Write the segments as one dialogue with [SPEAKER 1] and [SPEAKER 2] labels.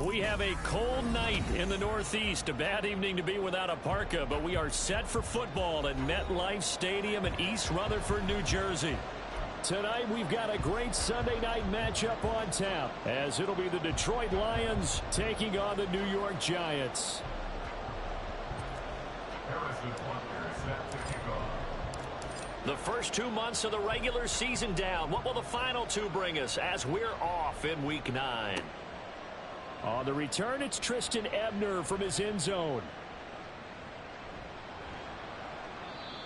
[SPEAKER 1] We have a cold night in the Northeast. A bad evening to be without a parka, but we are set for football at MetLife Stadium in East Rutherford, New Jersey. Tonight, we've got a great Sunday night matchup on tap, as it'll be the Detroit Lions taking on the New York Giants. The first 2 months of the regular season down. What will the final two bring us as we're off in Week 9? On the return, it's Tristan Ebner from his end zone.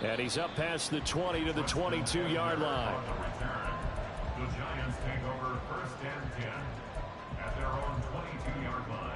[SPEAKER 1] And he's up past the 20 to the 22-yard line.
[SPEAKER 2] The Giants take over first and 10 at their own 22-yard line.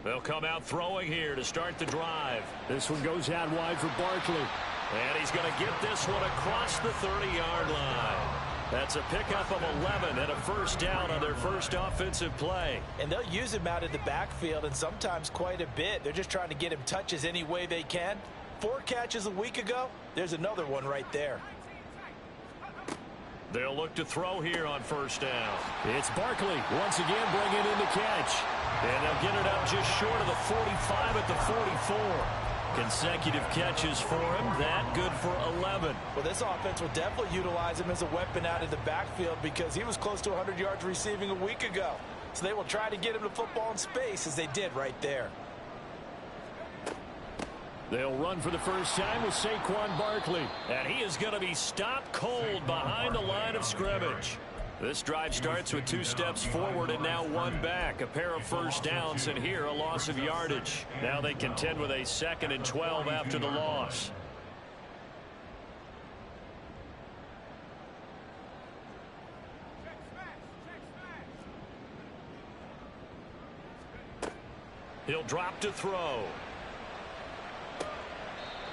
[SPEAKER 1] They'll come out throwing here to start the drive. This one goes out wide for Barkley. And he's going to get this one across the 30-yard line. That's a pickup of 11 and a first down on their first offensive play.
[SPEAKER 3] And they'll use him out of the backfield, and sometimes quite a bit. They're just trying to get him touches any way they can. 4 catches a week ago. There's another one right there.
[SPEAKER 1] They'll look to throw here on first down. It's Barkley once again bringing in the catch. And they'll get it up just short of the 45 at the 44. Consecutive catches for him. That good for 11.
[SPEAKER 3] Well, this offense will definitely utilize him as a weapon out of the backfield because he was close to 100 yards receiving a week ago. So they will try to get him to football in space as they did right there.
[SPEAKER 1] They'll run for the first time with Saquon Barkley. And he is going to be stopped cold behind the line of scrimmage. This drive starts with 2 steps forward and now 1 back. A pair of first downs, and here a loss of yardage. Now they contend with a 2nd and 12 after the loss. He'll drop to throw.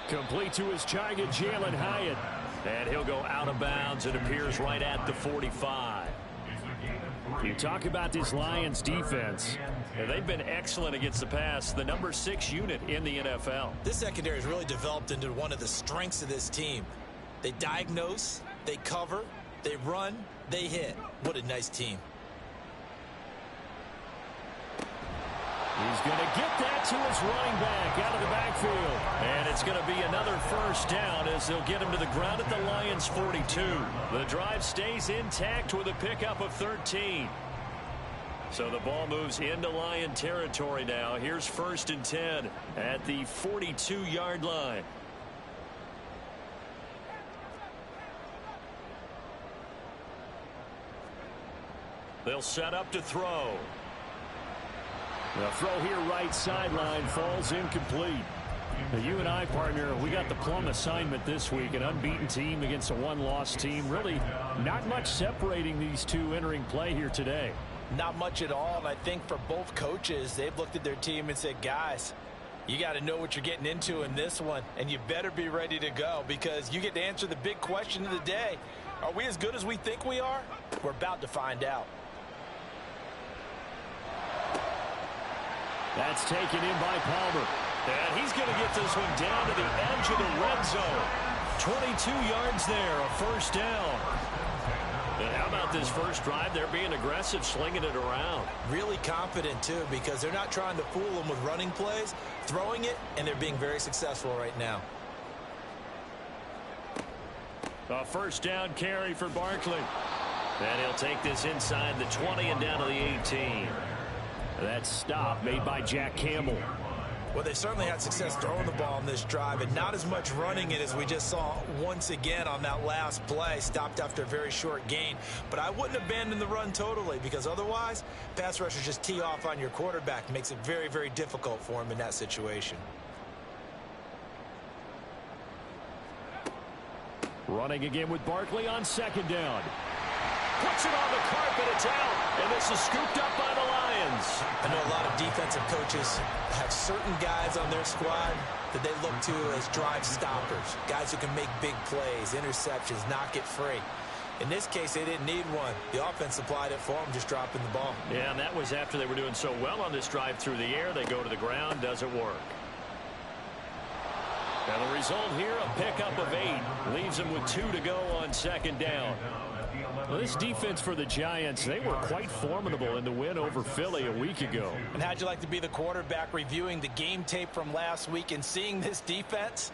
[SPEAKER 1] Complete to his target, Jalen Hyatt. And he'll go out of bounds. It appears right at the 45. You talk about this Lions defense. And they've been excellent against the pass. The number 6 unit in the NFL.
[SPEAKER 3] This secondary has really developed into one of the strengths of this team. They diagnose, they cover, they run, they hit. What a nice team.
[SPEAKER 1] He's going to get that to his running back out of the backfield. And it's going to be another first down as they'll get him to the ground at the Lions' 42. The drive stays intact with a pickup of 13. So the ball moves into Lion territory now. Here's first and 10 at the 42-yard line. They'll set up to throw. The throw here right sideline falls incomplete. Now, you and I, partner, we got the plum assignment this week. An unbeaten team against a one-loss team. Really not much separating these two entering play here today.
[SPEAKER 3] Not much at all, and I think for both coaches, they've looked at their team and said, guys, you got to know what you're getting into in this one, and you better be ready to go because you get to answer the big question of the day. Are we as good as we think we are? We're about to find out.
[SPEAKER 1] That's taken in by Palmer. And he's going to get this one down to the edge of the red zone. 22 yards there, a first down. And how about this first drive? They're being aggressive, slinging it around.
[SPEAKER 3] Really confident, too, because they're not trying to fool them with running plays, throwing it, and they're being very successful right now.
[SPEAKER 1] A first down carry for Barkley. And he'll take this inside the 20 and down to the 18. That stop made by Jack Campbell.
[SPEAKER 3] Well, they certainly had success throwing the ball on this drive and not as much running it as we just saw once again on that last play. Stopped after a very short gain. But I wouldn't abandon the run totally because otherwise, pass rushers just tee off on your quarterback. Makes it very, very difficult for him in that situation.
[SPEAKER 1] Running again with Barkley on second down. Puts it on the carpet, it's out, and this is scooped up by the Lions.
[SPEAKER 3] I know a lot of defensive coaches have certain guys on their squad that they look to as drive stoppers, guys who can make big plays, interceptions, knock it free. In this case, they didn't need one. The offense supplied it for them, just dropping the ball.
[SPEAKER 1] Yeah, and that was after they were doing so well on this drive through the air. They go to the ground, doesn't work. And the result here, a pickup of 8. Leaves them with 2 to go on 2nd down. Well, this defense for the Giants, they were quite formidable in the win over Philly a week ago.
[SPEAKER 3] And how'd you like to be the quarterback reviewing the game tape from last week and seeing this defense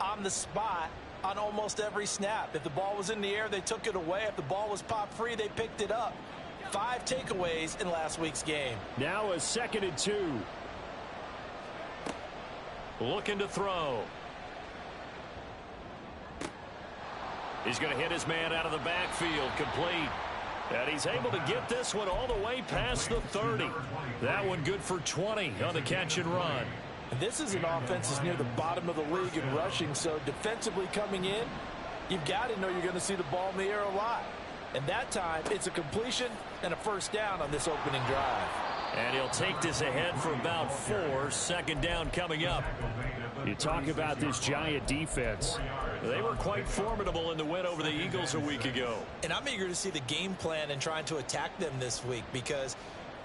[SPEAKER 3] on the spot on almost every snap? If the ball was in the air, they took it away. If the ball was pop free, they picked it up. 5 takeaways in last week's game.
[SPEAKER 1] Now a 2nd and 2. Looking to throw. He's going to hit his man out of the backfield, complete. And he's able to get this one all the way past the 30. That one good for 20 on the catch and run.
[SPEAKER 3] And this is an offense that's near the bottom of the league in rushing, so defensively coming in, you've got to know you're going to see the ball in the air a lot. And that time, it's a completion and a 1st down on this opening drive.
[SPEAKER 1] And he'll take this ahead for about 4. 2nd down coming up. You talk about this Giant defense. They were quite formidable in the win over the Eagles a week ago.
[SPEAKER 3] And I'm eager to see the game plan and trying to attack them this week, because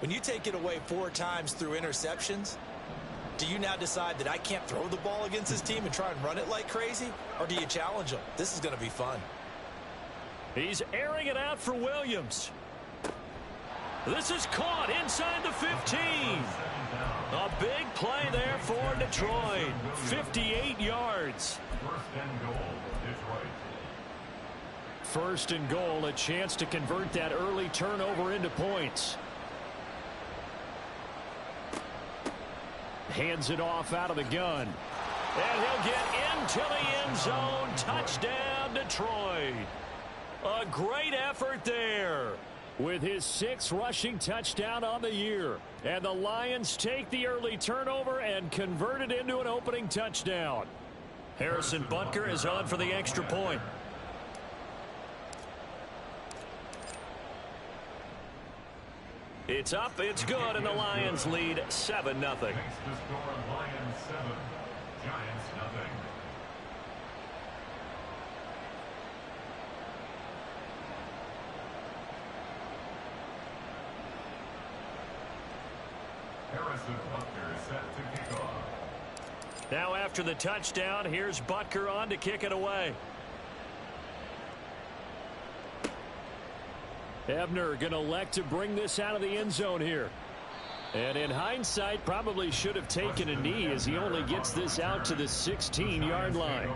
[SPEAKER 3] when you take it away 4 times through interceptions, do you now decide that I can't throw the ball against this team and try and run it like crazy? Or do you challenge them? This is going to be fun.
[SPEAKER 1] He's airing it out for Williams. This is caught inside the 15. A big play there for Detroit. 58 yards. 1st and goal, a chance to convert that early turnover into points. Hands it off out of the gun. And he'll get into the end zone. Touchdown, Detroit. A great effort there, with his 6th rushing touchdown on the year. And the Lions take the early turnover and convert it into an opening touchdown. Harrison Butker is on for the extra point. It's up, it's good, and the Lions lead 7-0.
[SPEAKER 2] Harrison Butker set to kick off.
[SPEAKER 1] Now after the touchdown, here's Butker on to kick it away. Ebner going to elect to bring this out of the end zone here. And in hindsight, probably should have taken a knee, as he only gets this out to the 16-yard line.
[SPEAKER 2] 1st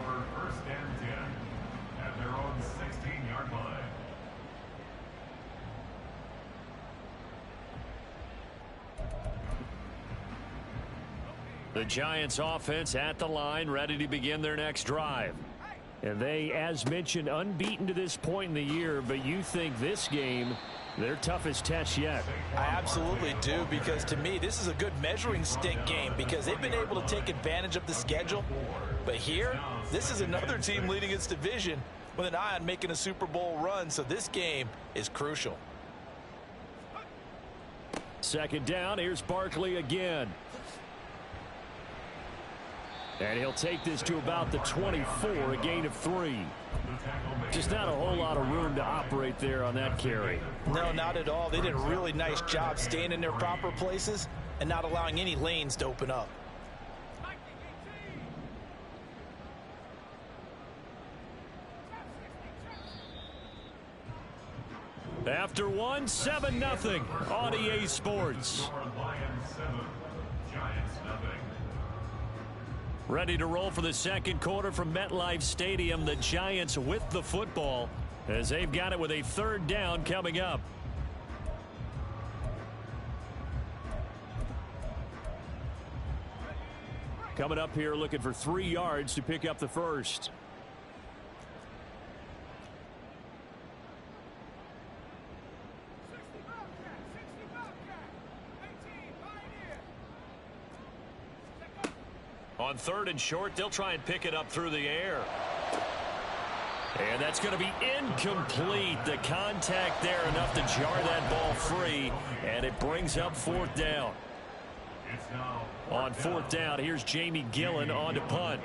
[SPEAKER 2] and 10 at their own 16-yard line.
[SPEAKER 1] The Giants offense at the line, ready to begin their next drive. And they, as mentioned, unbeaten to this point in the year, but you think this game, their toughest test yet.
[SPEAKER 3] I absolutely do, because to me, this is a good measuring stick game, because they've been able to take advantage of the schedule. But here, this is another team leading its division with an eye on making a Super Bowl run, so this game is crucial.
[SPEAKER 1] 2nd down, here's Barkley again. And he'll take this to about the 24, a gain of 3. Just not a whole lot of room to operate there on that carry.
[SPEAKER 3] No, not at all. They did a really nice job staying in their proper places and not allowing any lanes to open up.
[SPEAKER 1] After one, 7-0 on EA Sports. Ready to roll for the 2nd quarter from MetLife Stadium. The Giants with the football, as they've got it with a 3rd down coming up. Coming up here, looking for 3 yards to pick up the 1st. On 3rd and short, they'll try and pick it up through the air. And that's going to be incomplete. The contact there enough to jar that ball free, and it brings up 4th down. On 4th down, here's Jamie Gillen on to punt.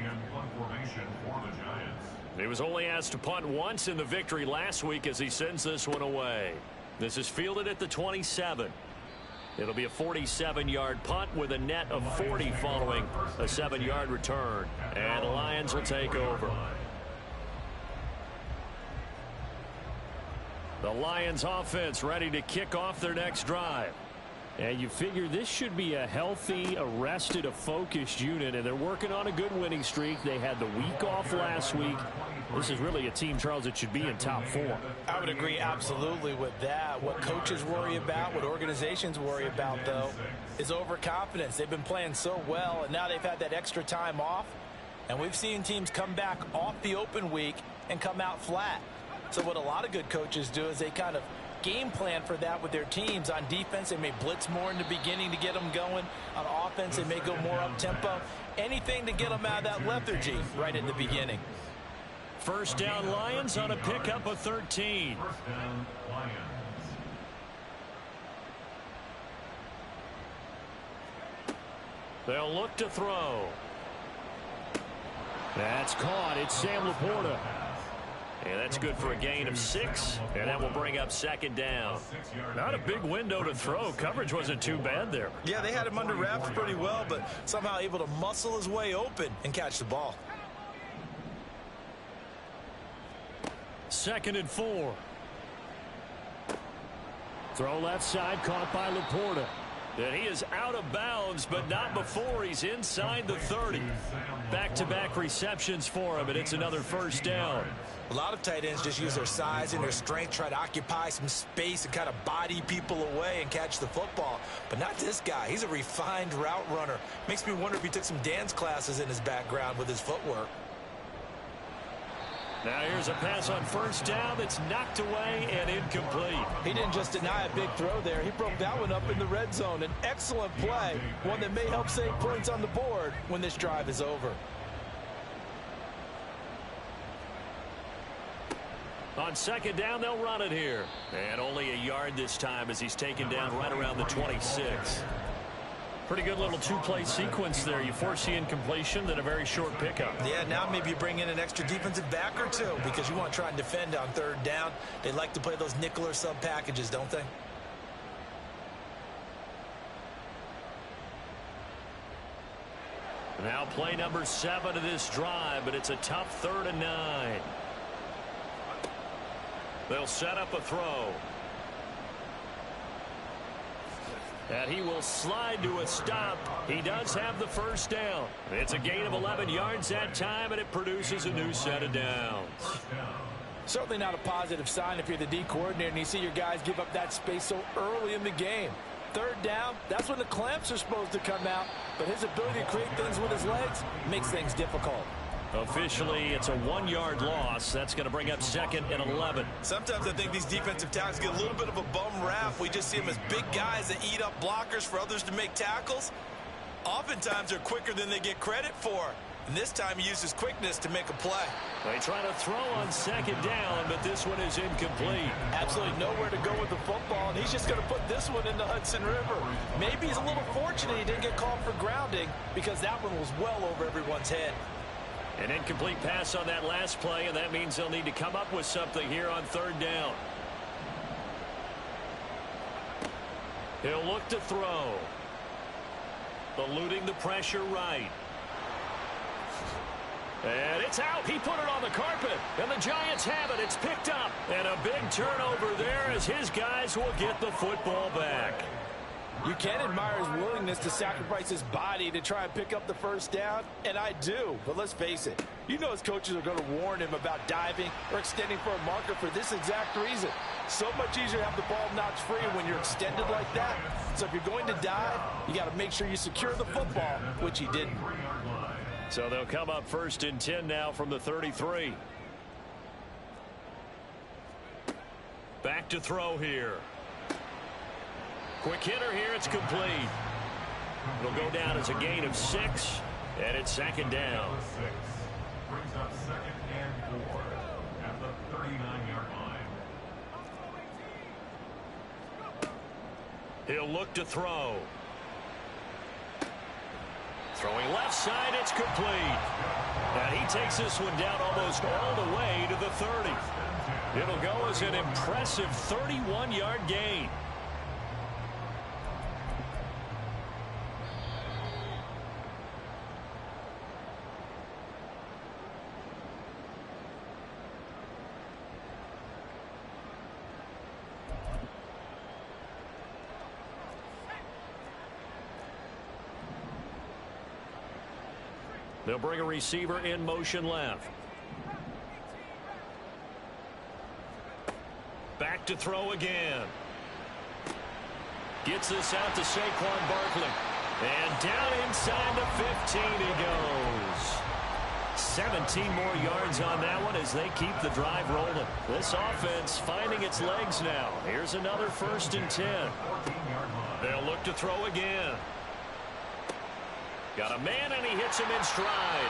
[SPEAKER 1] He was only asked to punt once in the victory last week as he sends this one away. This is fielded at the 27. It'll be a 47-yard punt with a net of 40 following a 7-yard return. And the Lions will take over. The Lions offense ready to kick off their next drive. And you figure this should be a healthy, a rested, a focused unit, and they're working on a good winning streak. They had the week off last week. This is really a team, Charles, that should be in top form.
[SPEAKER 3] I would agree absolutely with that. What coaches worry about, what organizations worry about, though, is overconfidence. They've been playing so well, and now they've had that extra time off. And we've seen teams come back off the open week and come out flat. So what a lot of good coaches do is they kind of game plan for that with their teams. On defense, they may blitz more in the beginning to get them going. On offense, they may go more up-tempo. Anything to get them out of that lethargy right in the beginning.
[SPEAKER 1] First down, Lions on a pickup of 13.
[SPEAKER 2] First down, Lions.
[SPEAKER 1] They'll look to throw. That's caught. It's Sam Laporta. And that's good for a gain of 6. And that will bring up second down. Not a big window to throw. Coverage wasn't too bad there.
[SPEAKER 3] Yeah, they had him under wraps pretty well, but somehow able to muscle his way open and catch the ball.
[SPEAKER 1] 2nd and 4. Throw left side, caught by Laporta. And he is out of bounds, but not before he's inside the 30. Back-to-back receptions for him, and it's another first down.
[SPEAKER 3] A lot of tight ends just use their size and their strength, try to occupy some space and kind of body people away and catch the football. But not this guy. He's a refined route runner. Makes me wonder if he took some dance classes in his background with his footwork.
[SPEAKER 1] Now here's a pass on first down that's knocked away and incomplete.
[SPEAKER 3] He didn't just deny a big throw there. He broke that one up in the red zone. An excellent play, one that may help save points on the board when this drive is over.
[SPEAKER 1] On second down, they'll run it here. And only a yard this time as he's taken down right around the 26. Pretty good little two-play sequence there. You force the incompletion, then a very short pickup.
[SPEAKER 3] Yeah, now maybe you bring in an extra defensive back or two because you want to try and defend on third down. They like to play those nickel or sub packages, don't they?
[SPEAKER 1] Now play number 7 of this drive, but it's a tough 3rd and 9. They'll set up a throw. And he will slide to a stop. He does have the first down. It's a gain of 11 yards that time, and it produces a new set of downs.
[SPEAKER 3] Certainly not a positive sign if you're the D coordinator and you see your guys give up that space so early in the game. Third down, that's when the clamps are supposed to come out, but his ability to create things with his legs makes things difficult.
[SPEAKER 1] Officially, it's a 1-yard loss. That's going to bring up 2nd and 11.
[SPEAKER 3] Sometimes I think these defensive tackles get a little bit of a bum rap. We just see them as big guys that eat up blockers for others to make tackles. Oftentimes, they're quicker than they get credit for. And this time, he uses quickness to make a play.
[SPEAKER 1] They try to throw on second down, but this one is incomplete.
[SPEAKER 3] Absolutely nowhere to go with the football, and he's just going to put this one in the Hudson River. Maybe he's a little fortunate he didn't get called for grounding because that one was well over everyone's head.
[SPEAKER 1] An incomplete pass on that last play, and that means they'll need to come up with something here on third down. He'll look to throw. Eluding the pressure right. And it's out. He put it on the carpet, and the Giants have it. It's picked up, and a big turnover there as his guys will get the football back. You can admire his willingness to sacrifice his body to try and pick up the first down, and I do. But let's face it, you know his coaches are going to warn him about diving or extending for a marker for this exact reason. So much easier to have the ball knocked free when you're extended like that. So if you're going to dive, you got to make sure you secure the football, which he didn't. So they'll come up 1st and 10 now from the 33. Back to throw here. Quick hitter here. It's complete. It'll go down as a gain of 6, and it's 2nd down.
[SPEAKER 2] Brings up 2nd and 4 at the 39-yard line.
[SPEAKER 1] He'll look to throw. Throwing left side, it's complete. And he takes this one down almost all the way to the 30. It'll go as an impressive 31-yard gain. They'll bring a receiver in motion left. Back to throw again. Gets this out to Saquon Barkley. And down inside the 15 he goes. 17 more yards on that one as they keep the drive rolling. This offense finding its legs now. Here's another 1st and 10. They'll look to throw again. Got a man, and he hits him in stride.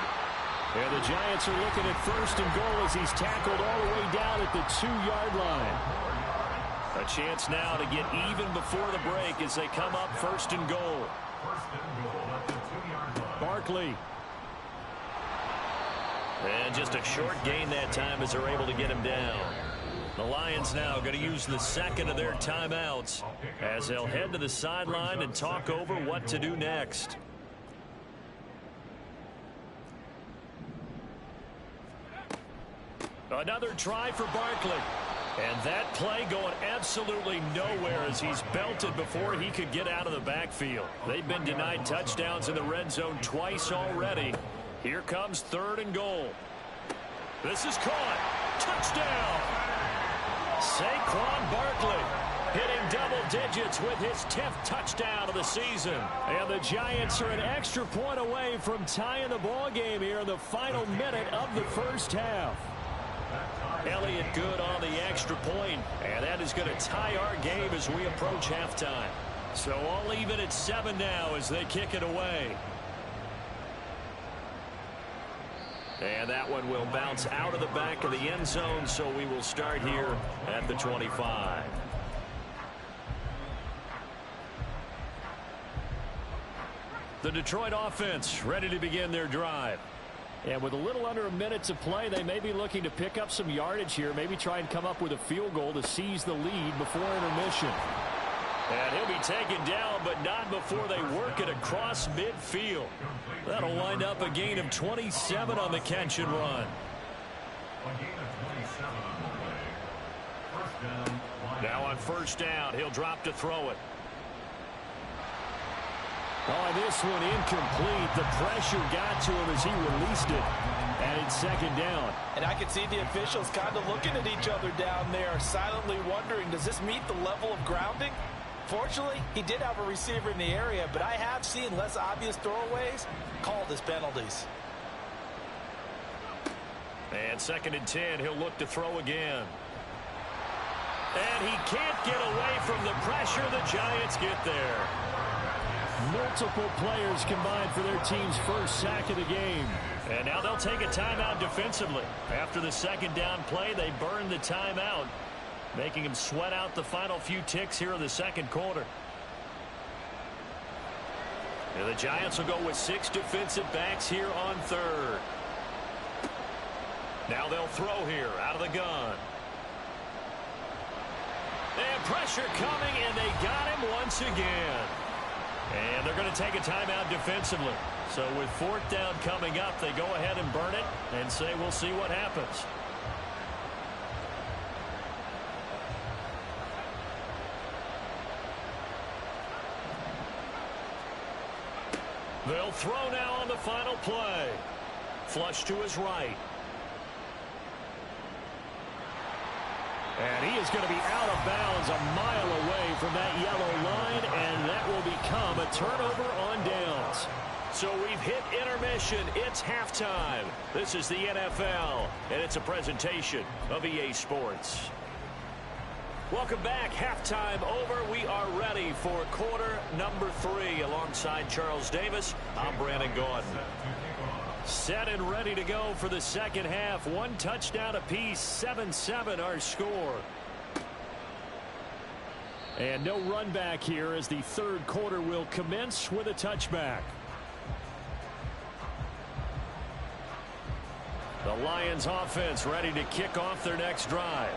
[SPEAKER 1] And the Giants are looking at 1st and goal as he's tackled all the way down at the 2-yard line. A chance now to get even before the break as they come up 1st and goal. Barkley. And just a short gain that time as they're able to get him down. The Lions now going to use the 2nd of their timeouts as they'll head to the sideline and talk over what to do next. Another try for Barkley. And that play going absolutely nowhere as he's belted before he could get out of the backfield. They've been denied touchdowns in the red zone twice already. Here comes 3rd and goal. This is caught. Touchdown. Saquon Barkley hitting double digits with his 10th touchdown of the season. And the Giants are an extra point away from tying the ball game here in the final minute of the 1st half. Elliott good on the extra point, and that is going to tie our game as we approach halftime. So all even at 7 now as they kick it away. And that one will bounce out of the back of the end zone, so we will start here at the 25. The Detroit offense ready to begin their drive. And with a little under a minute to play, they may be looking to pick up some yardage here, maybe try and come up with a field goal to seize the lead before intermission. And he'll be taken down, but not before they work it across midfield. That'll wind up a gain of 27 on the catch and run. Now on 1st down, he'll drop to throw it. Oh, this one incomplete. The pressure got to him as he released it. And it's 2nd down.
[SPEAKER 3] And I can see the officials kind of looking at each other down there, silently wondering, does this meet the level of grounding? Fortunately, he did have a receiver in the area, but I have seen less obvious throwaways called as penalties.
[SPEAKER 1] And 2nd and 10, he'll look to throw again. And he can't get away from the pressure. The Giants get there.
[SPEAKER 4] Multiple players combined for their team's 1st sack of the game.
[SPEAKER 1] And now they'll take a timeout defensively. After the 2nd down play, they burn the timeout, making them sweat out the final few ticks here in the 2nd quarter. And the Giants will go with 6 defensive backs here on 3rd. Now they'll throw here out of the gun. And pressure coming, and they got him once again. And they're going to take a timeout defensively. So with 4th down coming up, they go ahead and burn it and say we'll see what happens. They'll throw now on the final play. Flush to his right.
[SPEAKER 4] And he is going to be out of bounds a mile away from that yellow line, and that will become a turnover on downs.
[SPEAKER 1] So we've hit intermission. It's halftime. This is the NFL, and it's a presentation of EA Sports. Welcome back. Halftime over. We are ready for quarter number 3 alongside Charles Davis. I'm Brandon Gordon. Set and ready to go for the 2nd half. 1 touchdown apiece. 7-7 our score.
[SPEAKER 4] And no run back here as the 3rd quarter will commence with a touchback.
[SPEAKER 1] The Lions offense ready to kick off their next drive.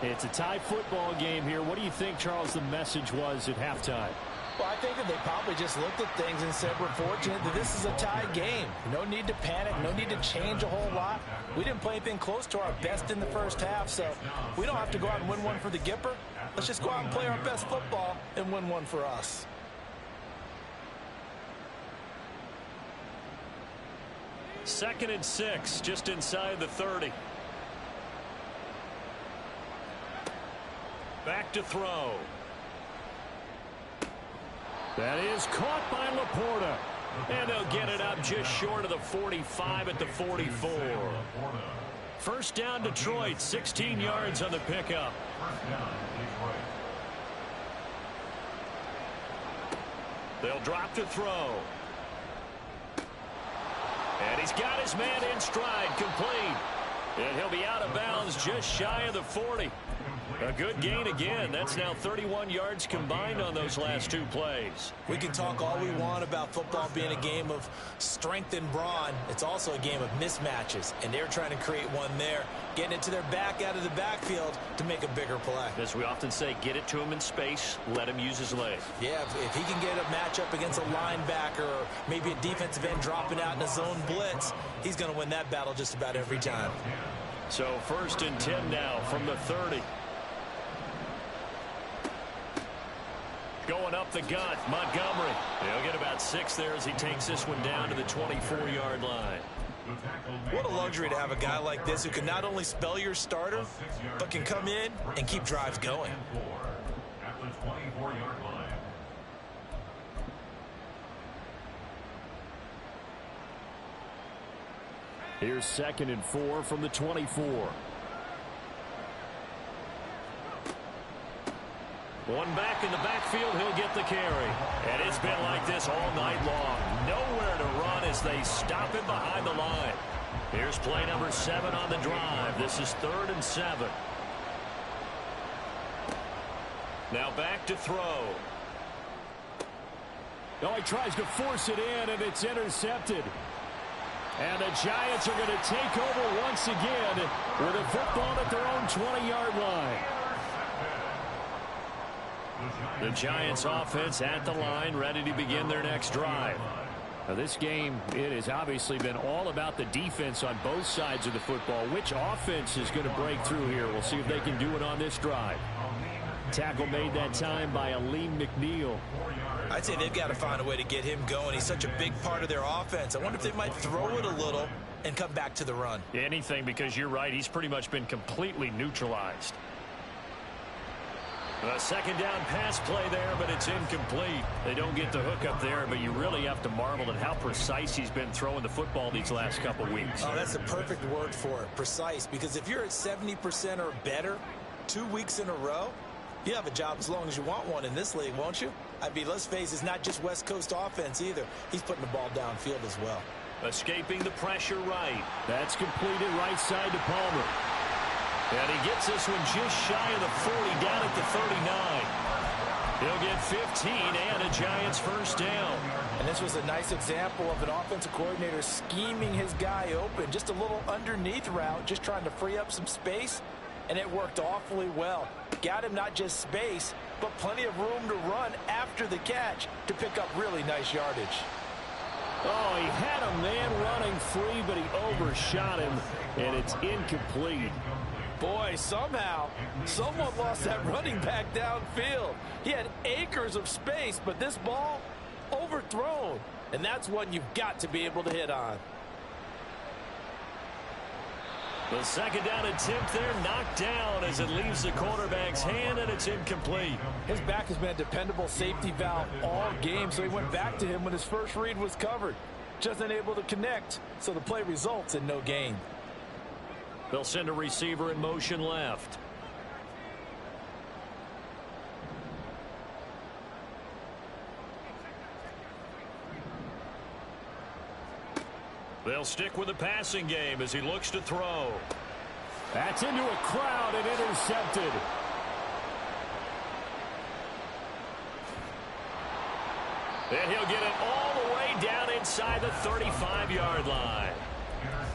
[SPEAKER 4] It's a tie football game here. What do you think, Charles, the message was at halftime?
[SPEAKER 3] Well, I think that they probably just looked at things and said, we're fortunate that this is a tie game. No need to panic. No need to change a whole lot. We didn't play anything close to our best in the first half, so we don't have to go out and win one for the Gipper. Let's just go out and play our best football and win one for us.
[SPEAKER 1] Second and 6, just inside the 30. Back to throw.
[SPEAKER 4] That is caught by Laporta.
[SPEAKER 1] And they'll get it up just short of the 45 at the 44. First down, Detroit, 16 yards on the pickup. They'll drop to throw. And he's got his man in stride, complete. And he'll be out of bounds just shy of the 40. A good gain again. That's now 31 yards combined on those last two plays.
[SPEAKER 3] We can talk all we want about football being a game of strength and brawn. It's also a game of mismatches, and they're trying to create one there, getting it to their back out of the backfield to make a bigger play.
[SPEAKER 1] As we often say, get it to him in space, let him use his legs.
[SPEAKER 3] Yeah, if he can get a matchup against a linebacker or maybe a defensive end dropping out in a zone blitz, he's going to win that battle just about every time.
[SPEAKER 1] So 1st and 10 now from the 30. Going up the gut, Montgomery. He'll get about 6 there as he takes this one down to the 24-yard line.
[SPEAKER 3] What a luxury to have a guy like this who can not only spell your starter, but can come in and keep drives going.
[SPEAKER 2] At the 24-yard line.
[SPEAKER 4] Here's 2nd and 4 from the 24.
[SPEAKER 1] One back in the backfield, he'll get the carry. And it's been like this all night long. Nowhere to run as they stop him behind the line. Here's play number 7 on the drive. This is 3rd and 7. Now back to throw.
[SPEAKER 4] Oh, he tries to force it in, and it's intercepted. And the Giants are going to take over once again with a football at their own 20-yard line.
[SPEAKER 1] The Giants offense at the line, ready to begin their next drive.
[SPEAKER 4] Now this game, it has obviously been all about the defense on both sides of the football. Which offense is going to break through here? We'll see if they can do it on this drive. Tackle made that time by Aleem McNeil.
[SPEAKER 3] I'd say they've got to find a way to get him going. He's such a big part of their offense. I wonder if they might throw it a little and come back to the run.
[SPEAKER 1] Anything, because you're right. He's pretty much been completely neutralized. A second down pass play there, but it's incomplete. They don't get the hook up there, but you really have to marvel at how precise he's been throwing the football these last couple weeks.
[SPEAKER 3] Oh, that's the perfect word for it, precise, because if you're at 70% or better 2 weeks in a row, you have a job as long as you want one in this league, won't you? I mean, let's face it, it's not just West Coast offense either. He's putting the ball downfield as well.
[SPEAKER 1] Escaping the pressure right.
[SPEAKER 4] That's completed right side to Palmer.
[SPEAKER 1] And he gets this one just shy of the 40, down at the 39. He'll get 15 and a Giants first down.
[SPEAKER 3] And this was a nice example of an offensive coordinator scheming his guy open. Just a little underneath route, just trying to free up some space. And it worked awfully well. Got him not just space, but plenty of room to run after the catch to pick up really nice yardage.
[SPEAKER 4] Oh, he had a man running free, but he overshot him, and it's incomplete.
[SPEAKER 3] Boy, somehow, someone lost that running back downfield. He had acres of space, but this ball, overthrown. And that's one you've got to be able to hit on.
[SPEAKER 1] The second down attempt there knocked down as it leaves the quarterback's hand, and it's incomplete.
[SPEAKER 3] His back has been a dependable safety valve all game, so he went back to him when his first read was covered. Just unable to connect, so the play results in no gain.
[SPEAKER 1] They'll send a receiver in motion left. They'll stick with the passing game as he looks to throw.
[SPEAKER 4] That's into a crowd and intercepted.
[SPEAKER 1] And he'll get it all the way down inside the 35-yard line.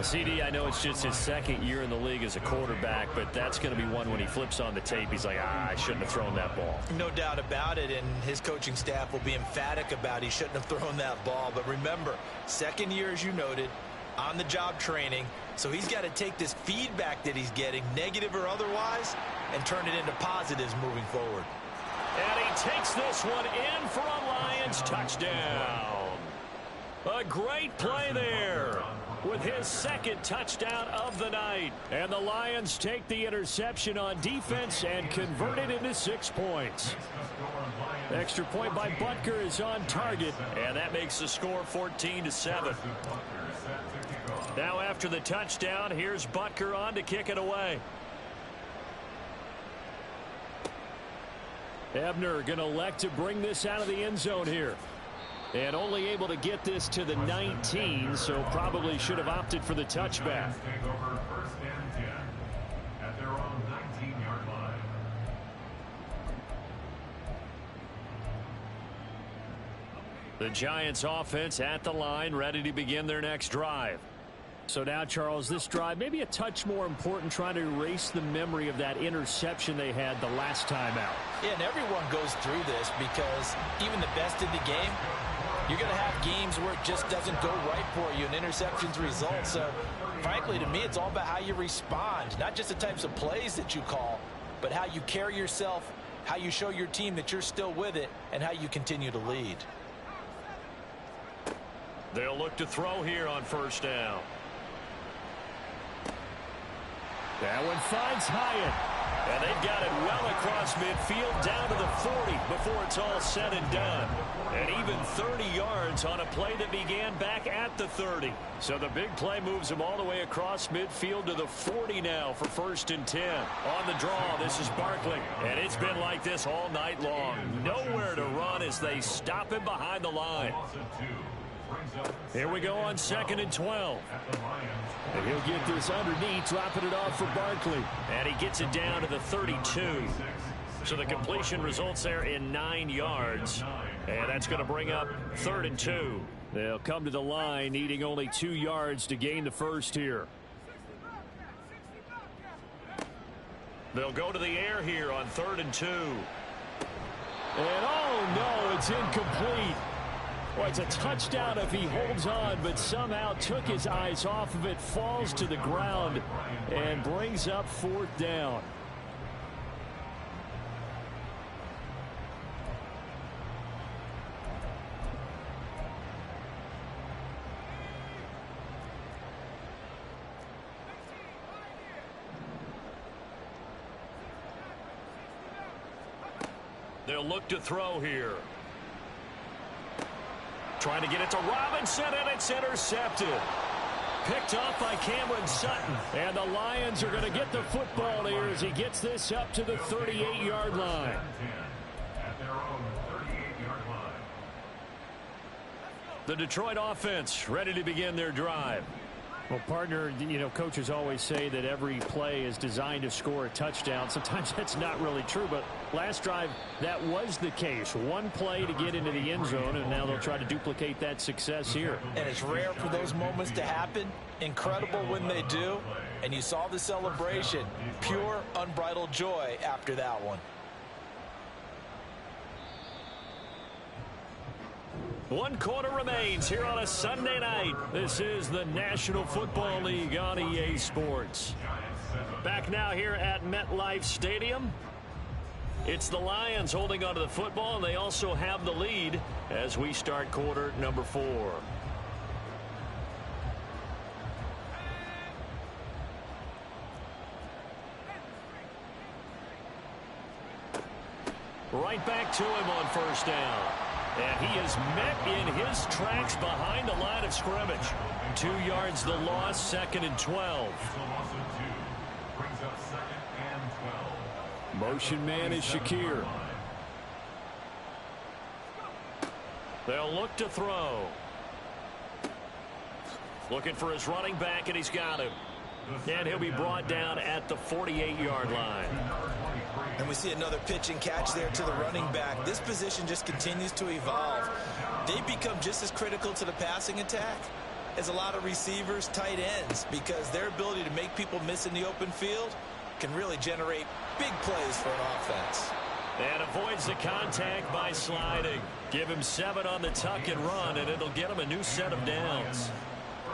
[SPEAKER 1] CD, I know it's just his second year in the league as a quarterback, but that's going to be one when he flips on the tape. He's like, I shouldn't have thrown that ball.
[SPEAKER 3] No doubt about it, and his coaching staff will be emphatic about he shouldn't have thrown that ball. But remember, second year, as you noted, on-the-job training, so he's got to take this feedback that he's getting, negative or otherwise, and turn it into positives moving forward.
[SPEAKER 1] And he takes this one in for a Lions touchdown. A great play there with his second touchdown of the night. And the Lions take the interception on defense and convert it into 6 points. Extra point by Butker is on target, and that makes the score 14-7. Now after the touchdown, here's Butker on to kick it away. Ebner going to elect to bring this out of the end zone here. And only able to get this to the 19, so probably should have opted for the touchback. The Giants offense at the line, ready to begin their next drive. So now, Charles, this drive maybe a touch more important, trying to erase the memory of that interception they had the last time out.
[SPEAKER 3] Yeah, and everyone goes through this because even the best in the game, you're going to have games where it just doesn't go right for you, and interceptions result. So, frankly, to me, it's all about how you respond, not just the types of plays that you call, but how you carry yourself, how you show your team that you're still with it, and how you continue to lead.
[SPEAKER 1] They'll look to throw here on first down. That one finds Hyatt. And they've got it well across midfield down to the 40 before it's all said and done. And even 30 yards on a play that began back at the 30. So the big play moves them all the way across midfield to the 40 now for 1st and 10. On the draw, this is Barkley. And it's been like this all night long. Nowhere to run as they stop him behind the line. Here we go on 2nd and 12. And he'll get this underneath, dropping it off for Barkley. And he gets it down to the 32. So the completion results there in 9 yards. And that's going to bring up 3rd and 2. They'll come to the line, needing only 2 yards to gain the first here. They'll go to the air here on 3rd and 2. And oh no, it's incomplete. Well, it's a touchdown if he holds on, but somehow took his eyes off of it, falls to the ground, and brings up 4th down. They'll look to throw here. Trying to get it to Robinson, and it's intercepted. Picked off by Cameron Sutton. And the Lions are going to get the football here as he gets this up to the 38-yard line. The Detroit offense ready to begin their drive. Well, partner, you know, coaches always say that every play is designed to score a touchdown. Sometimes that's not really true, but last drive, that was the case. One play to get into the end zone, and now they'll try to duplicate that success here.
[SPEAKER 3] And it's rare for those moments to happen. Incredible when they do. And you saw the celebration. Pure, unbridled joy after that one.
[SPEAKER 1] 1 quarter remains here on a Sunday night. This is the National Football League on EA Sports. Back now here at MetLife Stadium. It's the Lions holding onto the football, and they also have the lead as we start quarter number 4. Right back to him on first down. And he is met in his tracks behind the line of scrimmage. 2 yards the loss, 2nd and 12. Motion man is Shakir. They'll look to throw. Looking for his running back, and he's got him. And he'll be brought down at the 48-yard line.
[SPEAKER 3] And we see another pitch and catch there to the running back. This position just continues to evolve. They become just as critical to the passing attack is a lot of receivers, tight ends, because their ability to make people miss in the open field can really generate big plays for an offense.
[SPEAKER 1] And avoids the contact by sliding. Give him 7 on the tuck and run, and it'll get him a new set of downs.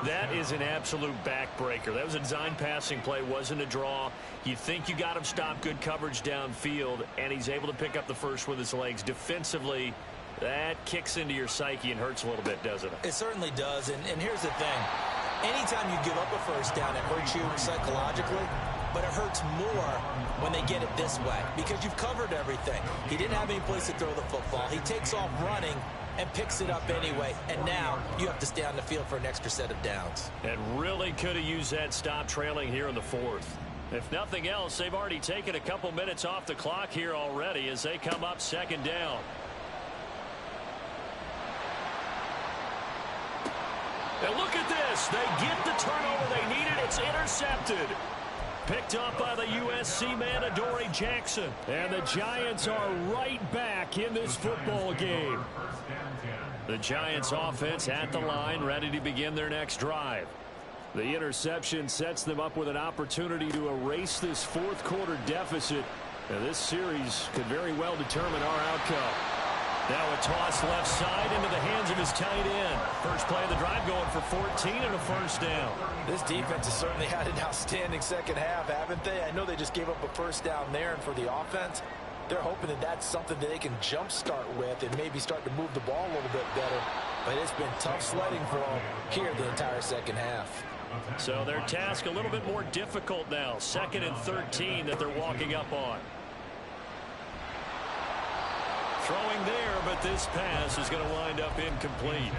[SPEAKER 1] That is an absolute backbreaker. That was a design passing play, wasn't a draw. You think you got him stopped, good coverage downfield, and he's able to pick up the first with his legs. Defensively, that kicks into your psyche and hurts a little bit, doesn't it?
[SPEAKER 3] It certainly does, and here's the thing. Anytime you give up a first down, it hurts you psychologically, but it hurts more when they get it this way because you've covered everything. He didn't have any place to throw the football. He takes off running and picks it up anyway, and now you have to stay on the field for an extra set of downs.
[SPEAKER 1] And really could have used that stop trailing here in the 4th. If nothing else, they've already taken a couple minutes off the clock here already as they come up 2nd down. And look at this. They get the turnover they needed. It's intercepted. Picked up by the USC man, Adoree Jackson. And the Giants are right back in this football game. The Giants offense at the line, ready to begin their next drive. The interception sets them up with an opportunity to erase this 4th quarter deficit. Now, this series could very well determine our outcome. Now a toss left side into the hands of his tight end. First play of the drive going for 14 and a first down.
[SPEAKER 3] This defense has certainly had an outstanding second half, haven't they? I know they just gave up a first down there, and for the offense, they're hoping that that's something that they can jumpstart with and maybe start to move the ball a little bit better. But it's been tough sledding for them here the entire second half.
[SPEAKER 1] So their task a little bit more difficult now. 2nd and 13 that they're walking up on. Throwing there, but this pass is going to wind up incomplete.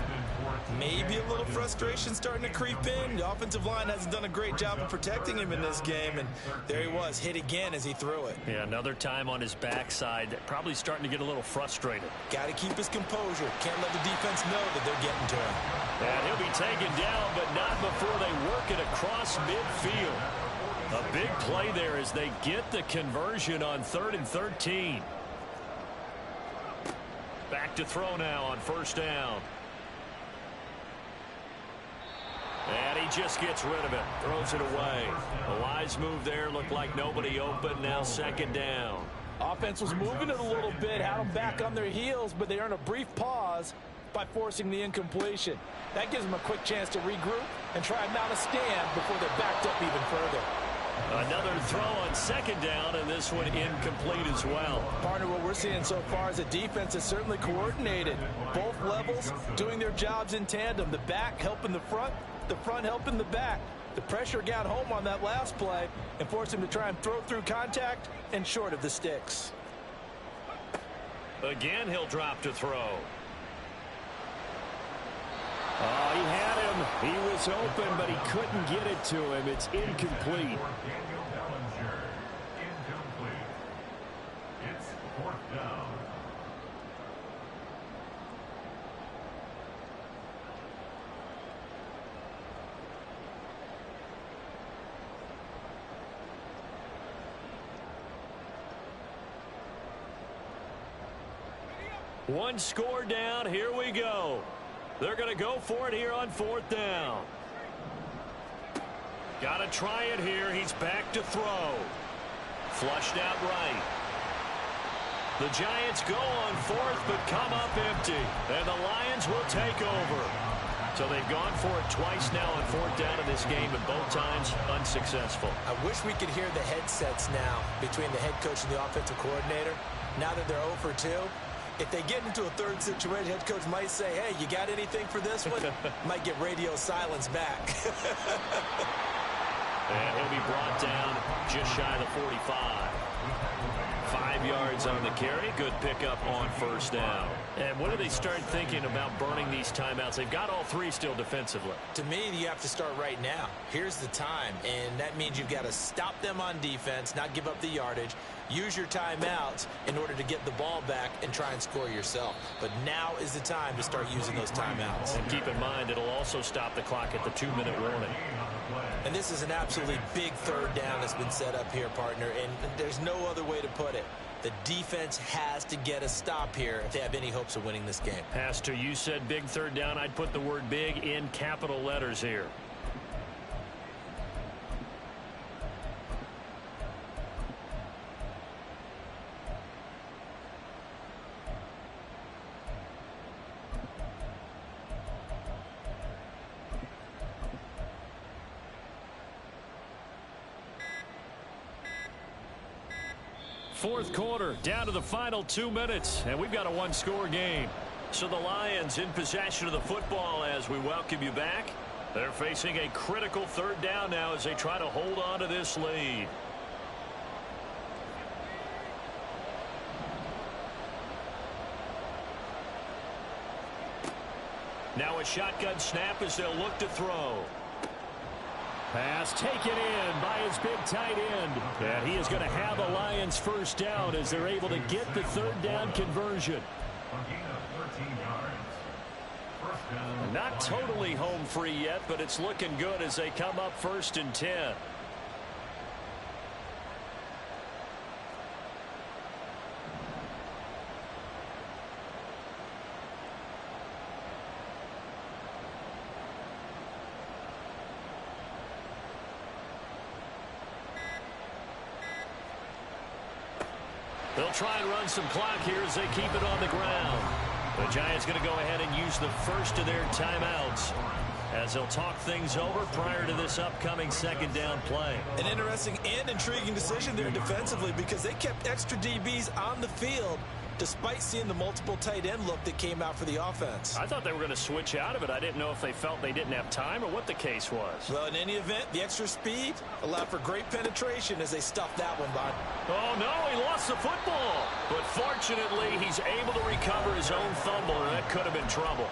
[SPEAKER 3] Maybe a little frustration starting to creep in. The offensive line hasn't done a great job of protecting him in this game, and there he was, hit again as he threw it.
[SPEAKER 1] Yeah, another time on his backside, probably starting to get a little frustrated.
[SPEAKER 3] Got to keep his composure. Can't let the defense know that they're getting to him.
[SPEAKER 1] And he'll be taken down, but not before they work it across midfield. A big play there as they get the conversion on 3rd and 13. Back to throw now on 1st down. And he just gets rid of it. Throws it away. A wise move there. Looked like nobody open. Now 2nd down.
[SPEAKER 5] Offense was moving it a little bit. Had them back on their heels, but they earned a brief pause by forcing the incompletion. That gives them a quick chance to regroup and try and mount a stand before they're backed up even further.
[SPEAKER 1] Another throw on 2nd down, and this one incomplete as well.
[SPEAKER 5] Partner, what we're seeing so far is a defense is certainly coordinated. Both levels doing their jobs in tandem. The back helping the front helping the back. The pressure got home on that last play and forced him to try and throw through contact and short of the sticks.
[SPEAKER 1] Again, he'll drop to throw.
[SPEAKER 4] Oh, he had him. He was open, but he couldn't get it to him. It's incomplete.
[SPEAKER 2] It's 4th down.
[SPEAKER 1] One score down. Here we go. They're going to go for it here on 4th down. Got to try it here. He's back to throw. Flushed out right. The Giants go on 4th, but come up empty. And the Lions will take over. So they've gone for it twice now on 4th down in this game, and both times unsuccessful.
[SPEAKER 3] I wish we could hear the headsets now between the head coach and the offensive coordinator. Now that they're 0 for 2. If they get into a 3rd situation, head coach might say, hey, you got anything for this one? Might get radio silence back.
[SPEAKER 1] And he'll be brought down just shy of the 45. 5 yards on the carry. Good pickup on 1st down. And when do they start thinking about burning these timeouts? They've got all 3 still defensively.
[SPEAKER 3] To me, you have to start right now. Here's the time, and that means you've got to stop them on defense, not give up the yardage. Use your timeouts in order to get the ball back and try and score yourself. But now is the time to start using those timeouts.
[SPEAKER 1] And keep in mind, it'll also stop the clock at the 2-minute warning.
[SPEAKER 3] And this is an absolutely big 3rd down that's been set up here, partner, and there's no other way to put it. The defense has to get a stop here if they have any hopes of winning this game.
[SPEAKER 4] Pastor, you said big third down. I'd put the word big in capital letters here. Fourth quarter, down to the final 2 minutes, and we've got a one-score game. So the Lions in possession of the football as we welcome you back. They're facing a critical third down now as they try to hold on to this lead. Now a shotgun snap as they'll look to throw. Pass taken in by his big tight end. And he is going to have a Lions first down as they're able to get the third down conversion. Not totally home free yet, but it's looking good as they come up 1st and 10. They'll try and run some clock here as they keep it on the ground. The Giants going to go ahead and use the first of their timeouts as they'll talk things over prior to this upcoming second down play.
[SPEAKER 3] An interesting and intriguing decision there defensively because they kept extra DBs on the field despite seeing the multiple tight end look that came out for the offense.
[SPEAKER 4] I thought they were going to switch out of it. I didn't know if they felt they didn't have time or what the case was.
[SPEAKER 3] Well, in any event, the extra speed allowed for great penetration as they stuffed that one by.
[SPEAKER 4] Oh, no, he lost the football. But fortunately, he's able to recover his own fumble, and that could have been trouble.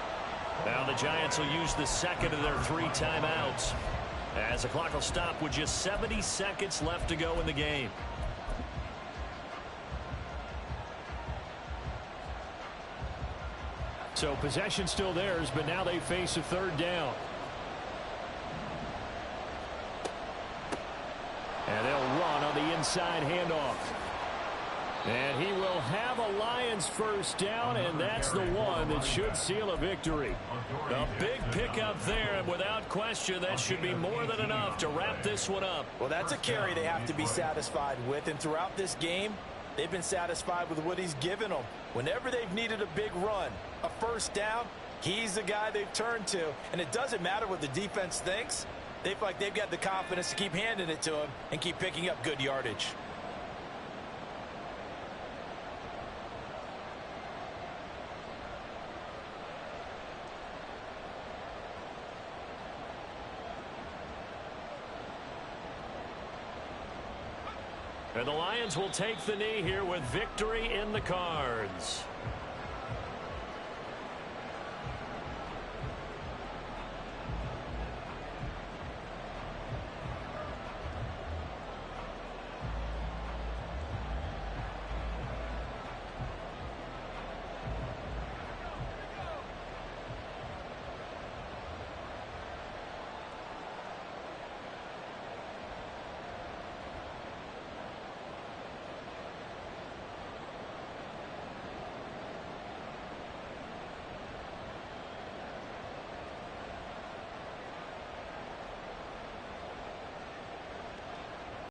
[SPEAKER 4] Now the Giants will use the second of their 3 timeouts as the clock will stop with just 70 seconds left to go in the game. So possession still theirs, but now they face a third down. And they'll run on the inside handoff. And he will have a Lions first down, and that's the one that should seal a victory. A big pickup there, and without question, that should be more than enough to wrap this one up.
[SPEAKER 5] Well, that's a carry they have to be satisfied with, and throughout this game, they've been satisfied with what he's given them. Whenever they've needed a big run, a first down, he's the guy they've turned to. And it doesn't matter what the defense thinks. They feel like they've got the confidence to keep handing it to him and keep picking up good yardage.
[SPEAKER 4] And the Lions will take the knee here with victory in the cards.